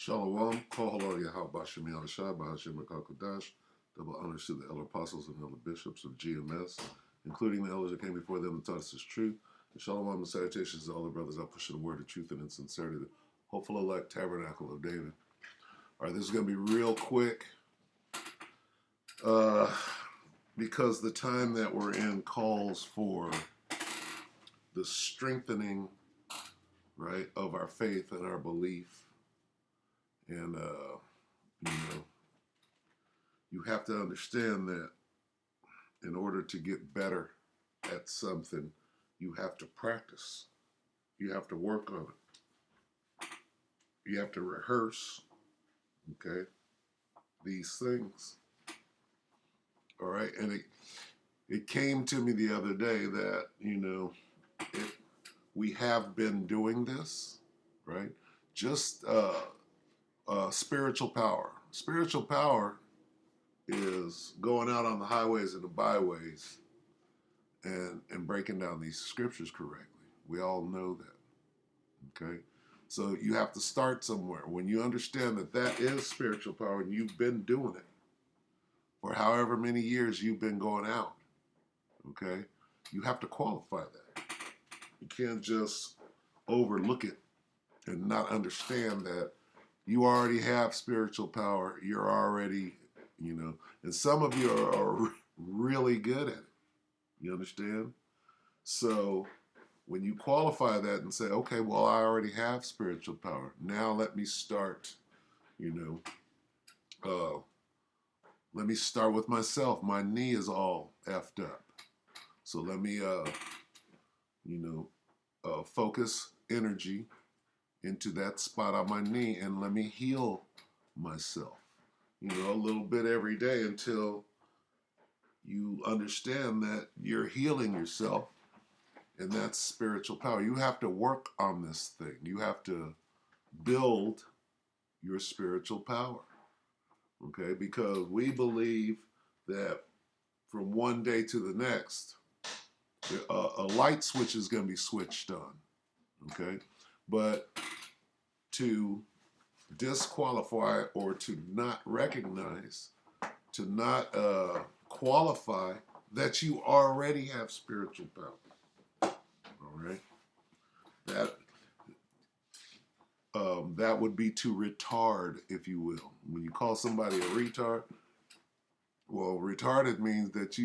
Shalom, Kohalo Yahweh Shemi Al-Shai, Bahashim Kodash. Double honors to the elder apostles and elder bishops of GMS, including the elders that came before them and taught us his truth. And shalom and salutations to all the brothers out pushing the word of truth and in sincerity, the hopeful elect tabernacle of David. All right, this is going to be real quick because the time that we're in calls for the strengthening, right, of our faith and our belief. And, you have to understand that in order to get better at something, you have to practice. You have to work on it. You have to rehearse, okay, these things. All right, and it came to me the other day that, we have been doing this, right? Just spiritual power. Spiritual power is going out on the highways and the byways and breaking down these scriptures correctly. We all know that, okay? So you have to start somewhere. When you understand that that is spiritual power and you've been doing it for however many years you've been going out, okay, you have to qualify that. You can't just overlook it and not understand that you already have spiritual power. You're already, and some of you are really good at it. You understand? So when you qualify that and say, okay, well, I already have spiritual power. Now let me start, let me start with myself. My knee is all effed up. So let me, focus energy into that spot on my knee and let me heal myself, a little bit every day until you understand that you're healing yourself, and that's spiritual power. You have to work on this thing. You have to build your spiritual power, okay? Because we believe that from one day to the next, a light switch is going to be switched on, okay? But to disqualify or to not recognize, to not qualify that you already have spiritual power. All right, that would be to retard, if you will. When you call somebody a retard, well, retarded means that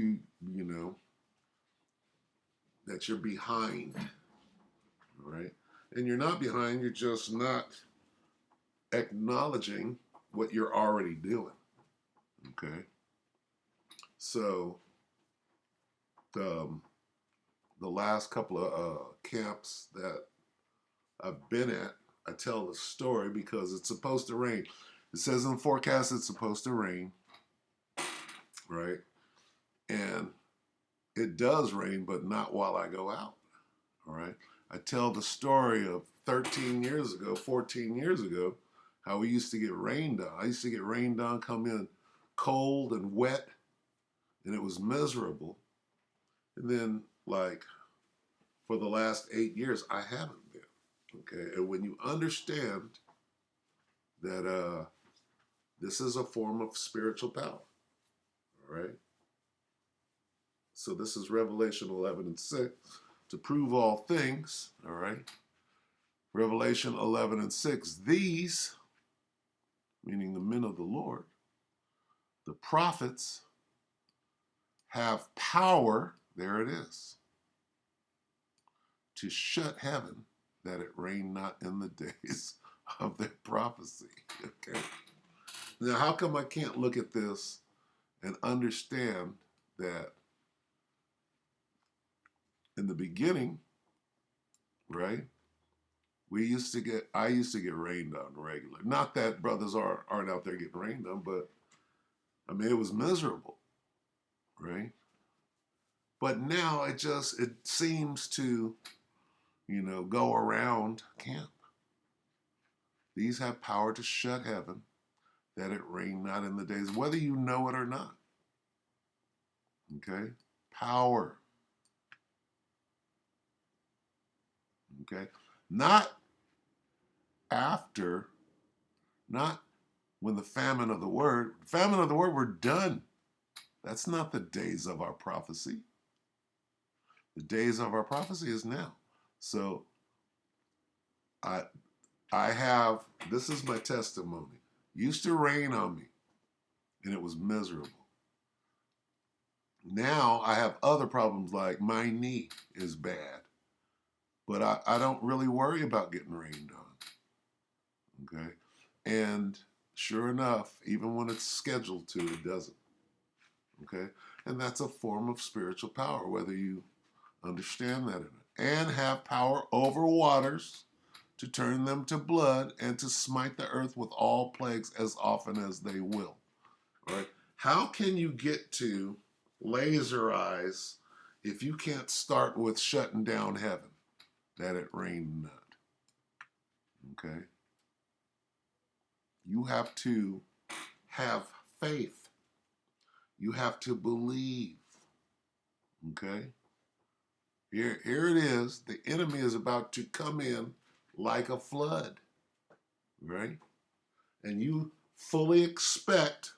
that you're behind. All right, and you're not behind. You're just not acknowledging what you're already doing. Okay, so the last couple of camps that I've been at, I tell the story because it's supposed to rain. It says in the forecast it's supposed to rain, right? And it does rain, but not while I go out, all right? I tell the story of 13 years ago, 14 years ago, how we used to get rained on. I used to get rained on, come in cold and wet, and it was miserable. And then, like, for the last 8 years, I haven't been. Okay, and when you understand that this is a form of spiritual power, all right? So this is Revelation 11 and 6, to prove all things, all right? Revelation 11 and 6, these, meaning the men of the Lord, the prophets, have power, there it is, to shut heaven that it rain not in the days of their prophecy. Okay. Now, how come I can't look at this and understand that in the beginning, right, I used to get rained on regular. Not that brothers aren't out there getting rained on, but I mean, it was miserable, right? But now it seems to, go around camp. These have power to shut heaven, that it rain not in the days, whether you know it or not. Okay? Power. Okay? Not after Not when the famine of the word, we're done. That's not the days of our prophecy. The days of our prophecy is now. So I I have, this is my testimony. Used to rain on me and it was miserable. Now I have other problems like my knee is bad, but I don't really worry about getting rained on. Okay. And sure enough, even when it's scheduled to, it doesn't. Okay. And that's a form of spiritual power, whether you understand that or not. And have power over waters to turn them to blood and to smite the earth with all plagues as often as they will. All right. How can you get to laser eyes if you can't start with shutting down heaven that it rained not? Okay. You have to have faith. You have to believe. Okay. Here it is. The enemy is about to come in like a flood. Right? And you fully expect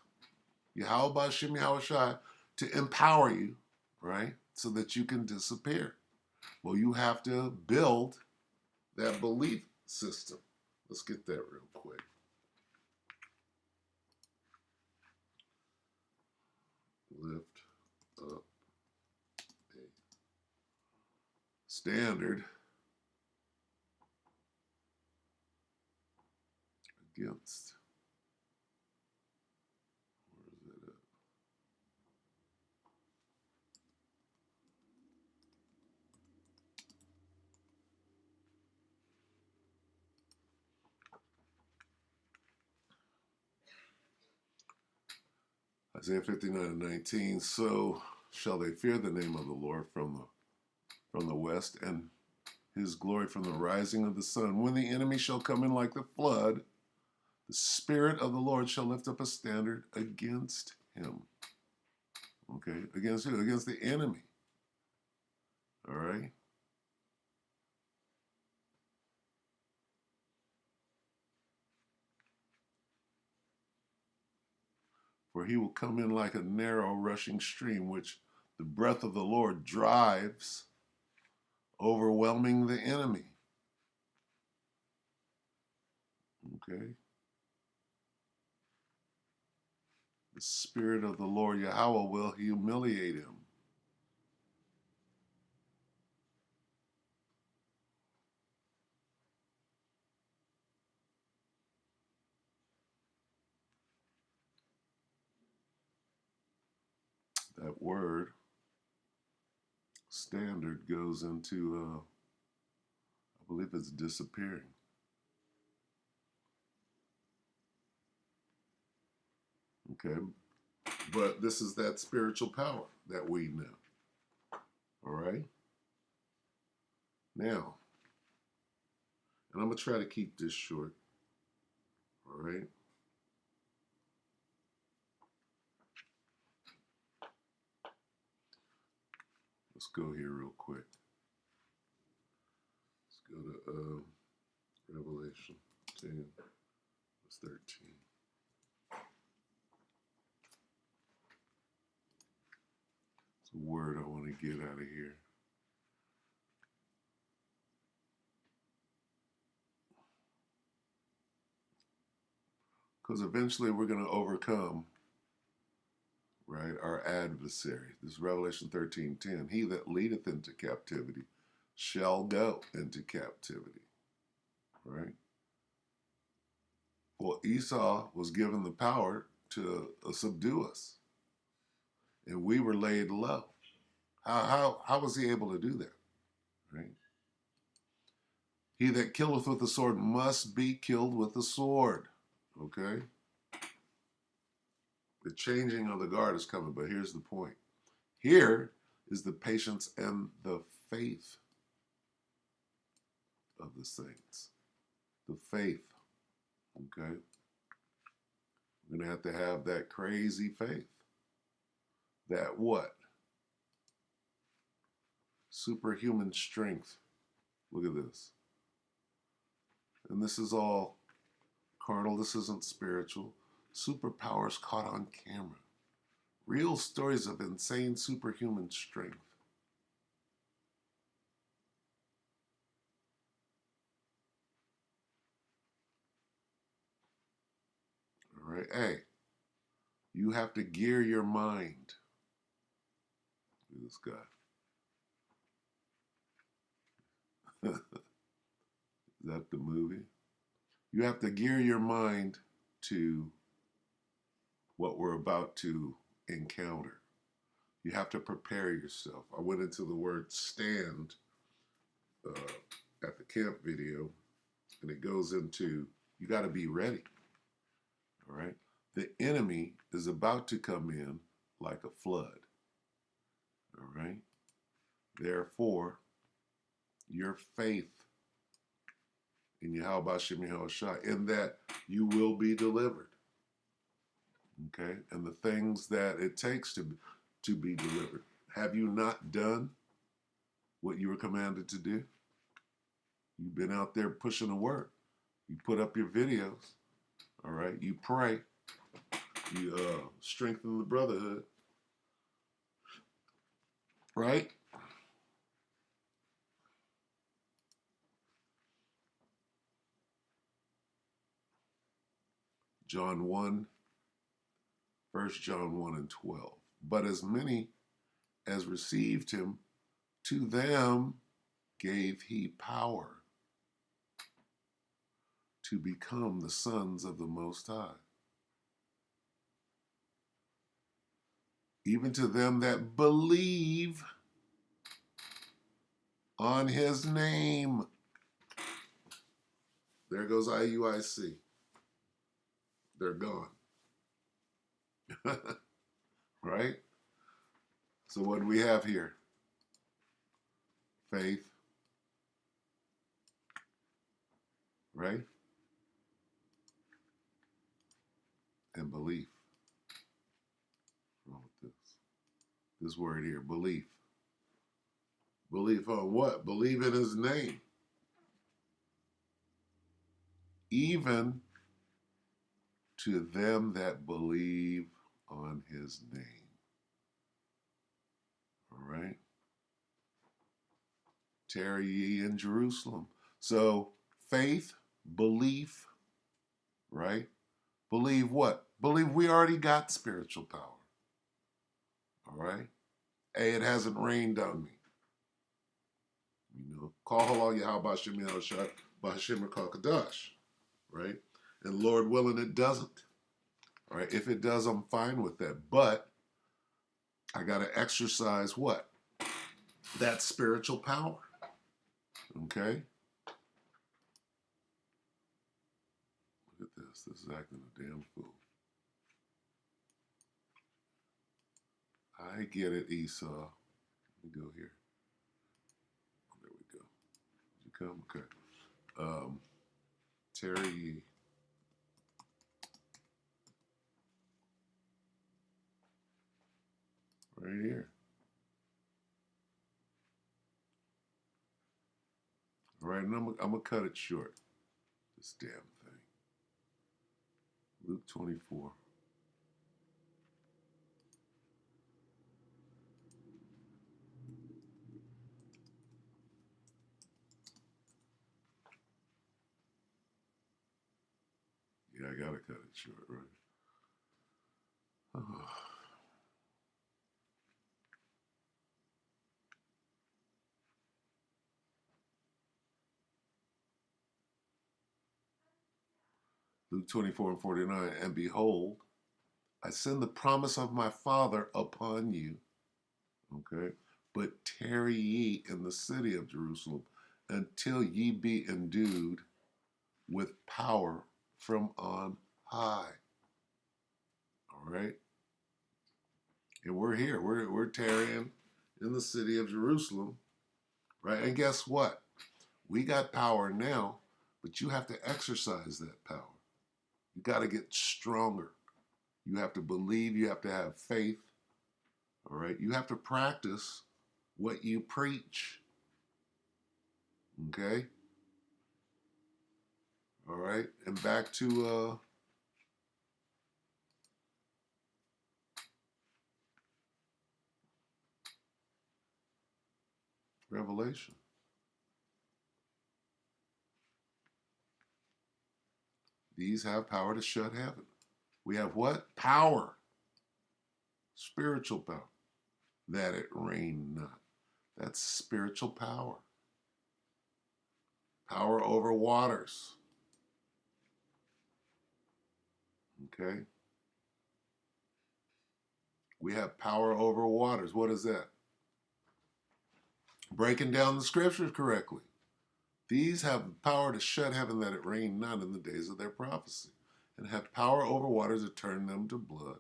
Yahweh Shem Yahushai to empower you, right? So that you can disappear. Well, you have to build that belief system. Let's get that real quick. Lift up a standard against, where is it at? Isaiah 59:19. So shall they fear the name of the Lord from the west, and his glory from the rising of the sun. When the enemy shall come in like the flood, the Spirit of the Lord shall lift up a standard against him. Okay? Against who? Against the enemy. All right? For he will come in like a narrow rushing stream, which the breath of the Lord drives, overwhelming the enemy. Okay? The Spirit of the Lord Yahweh will humiliate him. That word, standard, goes into, I believe it's disappearing. Okay? But this is that spiritual power that we know. All right? Now, and I'm going to try to keep this short. All right? Let's go here real quick. Let's go to Revelation 10, verse 13. It's a word I want to get out of here. Because eventually we're going to overcome, right, our adversary. This is Revelation 13:10. He that leadeth into captivity shall go into captivity. Right? Well, Esau was given the power to subdue us, and we were laid low. How was he able to do that? Right? He that killeth with the sword must be killed with the sword. Okay? The changing of the guard is coming, but here's the point. Here is the patience and the faith of the saints. The faith. Okay? We're going to have that crazy faith. That what? Superhuman strength. Look at this. And this is all carnal. This isn't spiritual. Superpowers caught on camera. Real stories of insane superhuman strength. All right. Hey, you have to gear your mind. Look at this guy. Is that the movie? You have to gear your mind to what we're about to encounter. You have to prepare yourself. I went into the word stand at the camp video, and it goes into you got to be ready. All right? The enemy is about to come in like a flood. All right? Therefore, your faith in Yahweh Shem Yahushua, in that you will be delivered. Okay? And the things that it takes to be delivered. Have you not done what you were commanded to do? You've been out there pushing the work. You put up your videos. All right? You pray. You strengthen the brotherhood. Right? John 1, 1 John 1 and 12. But as many as received him, to them gave he power to become the sons of the Most High. Even to them that believe on his name. There goes IUIC. They're gone. Right? So what do we have here? Faith. Right? And belief. What's wrong with this? This word here, belief. Belief on what? Believe in his name. Even to them that believe on his name. All right? Tarry ye in Jerusalem. So faith, belief, right? Believe what? Believe we already got spiritual power. All right? Hey, it hasn't rained on me. You know, call halal Yahweh Shem Yahushua B'Hashem Kadash, right? And Lord willing, it doesn't. All right? If it does, I'm fine with that. But I got to exercise what? That spiritual power. Okay? Look at this. This is acting a damn fool. I get it, Esau. Let me go here. There we go. Did you come? Okay. Terry. Right here. All right, and I'm going to cut it short. This damn thing. Luke 24. Yeah, I got to cut it short, right? Oh. Luke 24 and 49. And behold, I send the promise of my Father upon you. Okay? But tarry ye in the city of Jerusalem until ye be endued with power from on high. All right? And we're here. We're tarrying in the city of Jerusalem, right? And guess what? We got power now, but you have to exercise that power. You got to get stronger. You have to believe. You have to have faith. All right? You have to practice what you preach. Okay? All right, and back to Revelation. These have power to shut heaven. We have what? Power. Spiritual power. That it rain not. That's spiritual power. Power over waters. Okay? We have power over waters. What is that? Breaking down the scriptures correctly. These have the power to shut heaven that it rain not in the days of their prophecy, and have power over waters to turn them to blood,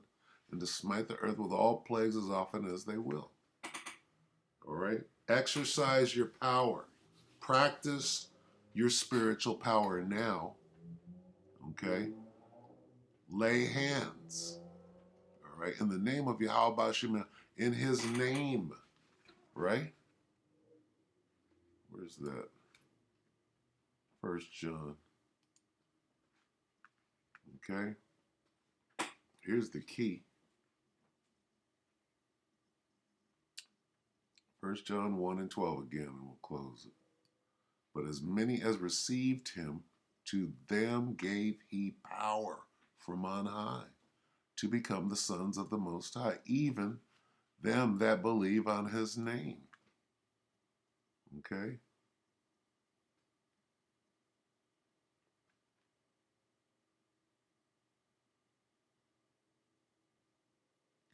and to smite the earth with all plagues as often as they will. All right? Exercise your power. Practice your spiritual power now. Okay? Lay hands. All right? In the name of Yahweh Shema, in his name. Right? Where's that? 1 John. Okay? Here's the key. 1 John 1 and 12 again, and we'll close it. But as many as received him, to them gave he power from on high to become the sons of the Most High, even them that believe on his name. Okay?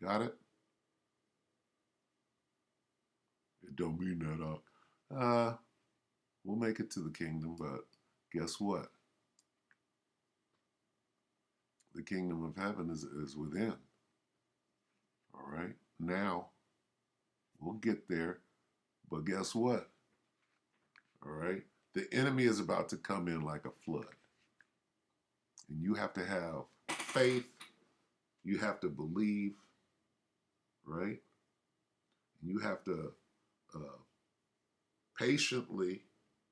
Got it? It don't mean that we'll make it to the kingdom, but guess what? The kingdom of heaven is within. All right? Now, we'll get there, but guess what? All right? The enemy is about to come in like a flood. And you have to have faith. You have to believe, right? And you have to patiently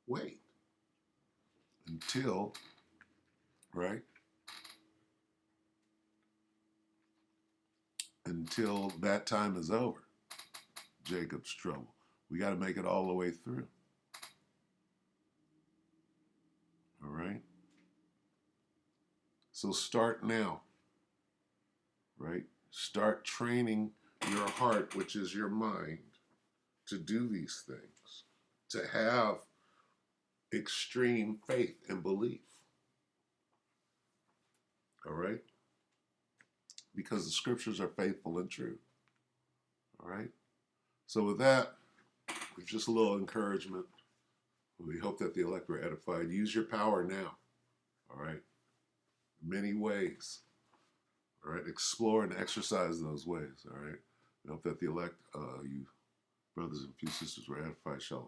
wait until, right? Until that time is over. Jacob's trouble. We got to make it all the way through. All right? So start now, right? Start training your heart, which is your mind, to do these things, to have extreme faith and belief. All right? Because the scriptures are faithful and true. All right? So with that, with just a little encouragement, we hope that the elect were edified. Use your power now. All right? Many ways. All right? Explore and exercise those ways. All right? We hope that the elect, you brothers and few sisters, were edified. Shalom.